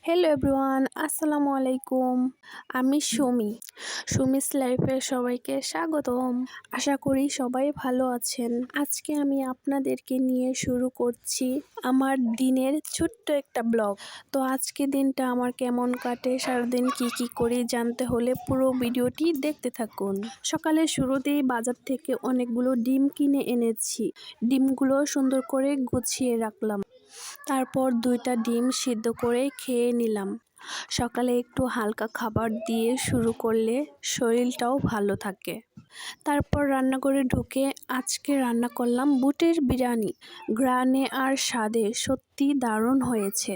Hello everyone, আসসালামু আলাইকুম। আমি সুমিস লাইফে সবাইকে স্বাগতম। আশা করি সবাই ভালো আছেন। আজকে আমি আপনাদেরকে নিয়ে শুরু করছি আমার দিনের ছোট্ট একটা ব্লগ। তো আজকে দিনটা আমার কেমন কাটে, সারাদিন কি করি জানতে হলে পুরো ভিডিওটি দেখতে থাকুন। সকালে শুরুতেই বাজার থেকে অনেকগুলো ডিম কিনে এনেছি। ডিমগুলো সুন্দর করে গুছিয়ে রাখলাম। তারপর 2টা ডিম সিদ্ধ করে খেয়ে নিলাম। সকালে একটু হালকা খাবার দিয়ে শুরু করলে শরীরটাও ভালো থাকে। তারপর রান্নাঘরে ঢুকে আজকে রান্না করলাম বুটের বিরিয়ানি। ঘ্রাণে আর স্বাদে সত্যি দারুণ হয়েছে।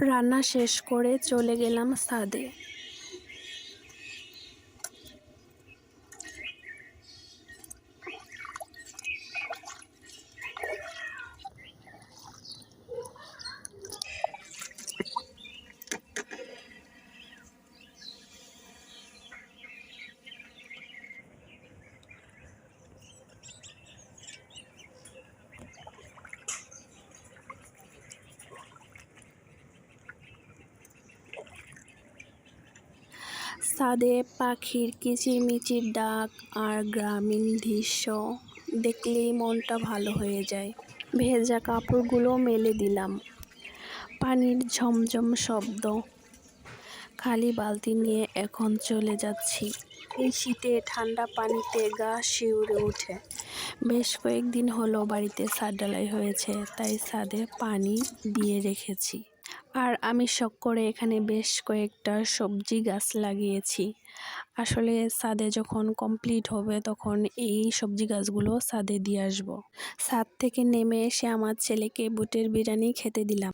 রান্না শেষ করে চলে গেলাম ছাদে। ছাদে পাখির কিচিরমিচির ডাক আর গ্রামীণ দৃশ্য দেখলেই মনটা ভালো হয়ে যায়। ভেজা কাপড়গুলো মেলে দিলাম। পানির ঝমঝম শব্দ। খালি বালতি নিয়ে এখন চলে যাচ্ছি। এই শীতে ঠান্ডা পানিতে গা শিউরে ওঠে। বেশ কয়েকদিন হলো বাড়িতে ছাদ ঢালাই হয়েছে, তাই ছাদে পানি দিয়ে রেখেছি। আর আমি শখ করে এখানে বেশ কয়েকটা সবজি গাছ লাগিয়েছি। আসলে ছাদে যখন কমপ্লিট হবে তখন এই সবজি গাছগুলো ছাদে দিয়ে আসবো। ছাদ থেকে নেমে এসে আমার ছেলেকে বুটের বিরিয়ানি খেতে দিলাম।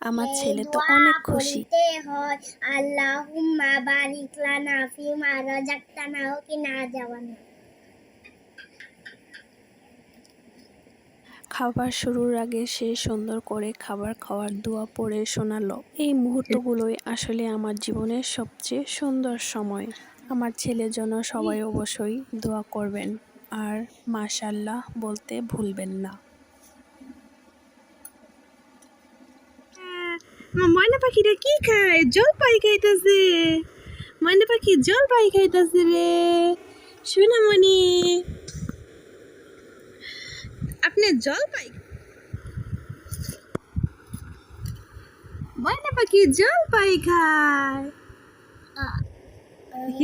আমার ছেলে তো অনেক খুশি। আল্লাহুম্মা বারিক লানা ফিমা রাযাকতানা ওয়া কিনা আযাবান্নার। খাবার শুরুর আগে সে সুন্দর করে খাবার খাওয়ার দোয়া পড়ে শোনালো। এই মুহূর্তগুলোই আসলে আমার জীবনের সবচেয়ে সুন্দর সময়। আমার ছেলের জন্য সবাই অবশ্যই দোয়া করবেন আর মাশাআল্লাহ বলতে ভুলবেন না। ময়না পাখিটা কি খায়? জলপাই খাইতেছে। ময়না পাখি জলপাই খাইতেছে রে সোনামণি। আপনি জলপাই, ময়না পাখি জলপাই খায়।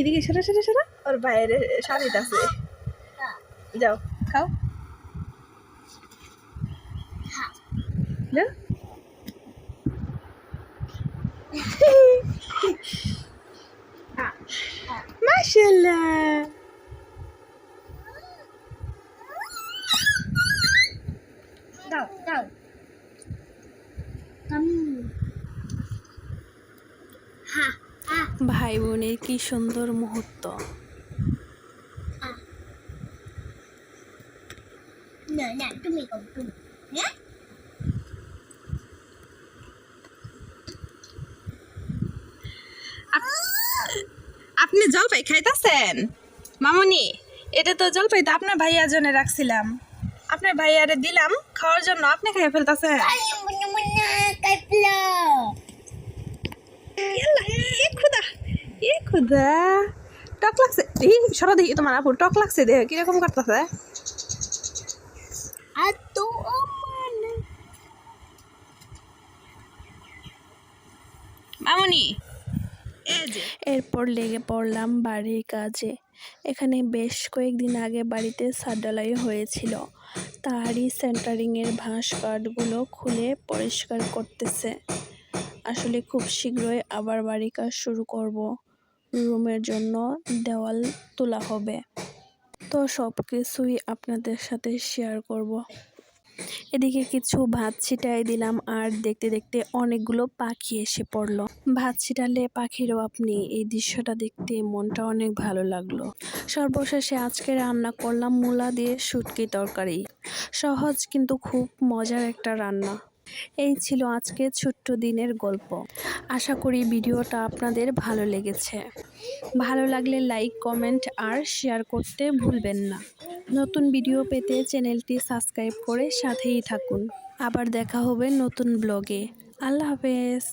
দিকে সরা সরা সরা, ওর বাইরে শাড়িটা আছে। যাও খাও, যাও। মাশাআল্লাহ। দাও দাও ভাই বোনের কি সুন্দর মুহূর্ত। না না তুমি কও তুমি। হ্যাঁ আপনি জলপাই খাইতেছেন মামুনি? এটা তো জলপাই তো আপনার ভাইয়ার জন্য রাখছিলাম, আপনার ভাইয়ারে দিলাম খাওয়ার জন্য, আপনি খাইয়ে ফেলতেছেন। মুন্না মুন্না কাইপলা খুদা খুদা টক লাগছে। সরা দেখি তোমার আপু টক লাগছে, দেখ কিরকম করতেছে। আর তো আমার মামুনি এরপর লেগে পড়লাম বাড়ির কাজে। এখানে বেশ কয়েকদিন আগে বাড়িতে ছাদ ঢালাই হয়েছিল, তারই সেন্টারিংয়ের ভাঁজ কাঠগুলো খুলে পরিষ্কার করতেছে। আসলে খুব শীঘ্রই আবার বাড়ির কাজ শুরু করব। রুমের জন্য দেওয়াল তোলা হবে, তো সব কিছুই আপনাদের সাথে শেয়ার করব। এদিকে কিছু ভাত ছিটাই দিলাম আর দেখতে দেখতে অনেকগুলো পাখি এসে পড়লো। ভাত ছিটালে পাখিরও আপনি এই দৃশ্যটা দেখতে মনটা অনেক ভালো লাগলো। সর্বশেষে আজকে রান্না করলাম মূলা দিয়ে শুটকি তরকারি। সহজ কিন্তু খুব মজার একটা রান্না। এই ছিল আজকে ছোট্ট দিনের গল্প। আশা করি ভিডিওটা আপনাদের ভালো লেগেছে। ভালো লাগলে লাইক, কমেন্ট আর শেয়ার করতে ভুলবেন না। নতুন ভিডিও পেতে চ্যানেলটি সাবস্ক্রাইব করে সাথেই থাকুন। আবার দেখা হবে নতুন ব্লগে। আল্লাহ হাফেজ।